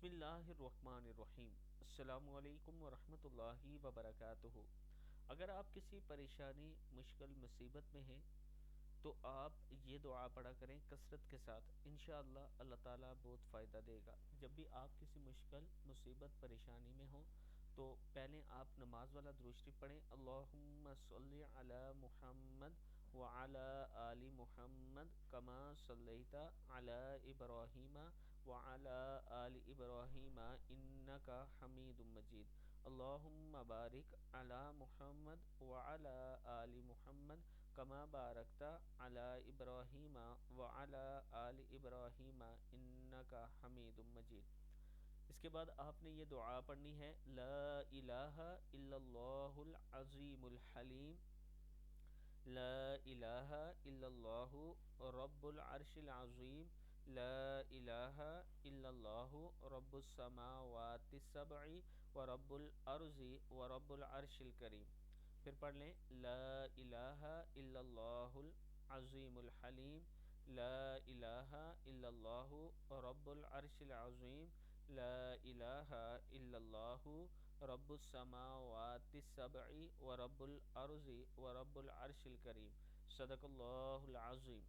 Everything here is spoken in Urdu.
بسم اللہ الرحمن الرحیم۔ السلام علیکم ورحمۃ اللہ وبرکاتہ۔ اگر آپ کسی پریشانی، مشکل، مصیبت میں ہیں تو آپ یہ دعا پڑھا کریں کثرت کے ساتھ، انشاءاللہ اللہ تعالیٰ بہت فائدہ دے گا۔ جب بھی آپ کسی مشکل، مصیبت، پریشانی میں ہوں تو پہلے آپ نماز والا درود شریف پڑھیں، اللہم صلی علی محمد وعلی آل محمد کما صلیت علی ابراہیم وعلی آل ابراہیم انک حمید مجید، اللہم بارک علی محمد وعلی آل محمد کما بارکت علی ابراہیم وعلی آل ابراہیم انک حمید مجید۔ اس کے بعد آپ نے یہ دعا پڑھنی ہے، لا الہ الا اللہ العظیم الحلیم، لا الہ الا اللہ رب العرش العظیم، لا الہ الا اللہ رب السماوات السبع ورب الارض ورب العرش الکریم۔ پھر پڑھ لیں، لا الہ الا اللہ العظیم الحلیم، لا الہ الا اللہ رب العرش العظیم، لا الہ الا اللہ رب السماوات السبع ورب الارض ورب العرش الکریم۔ صدق اللہ العظیم۔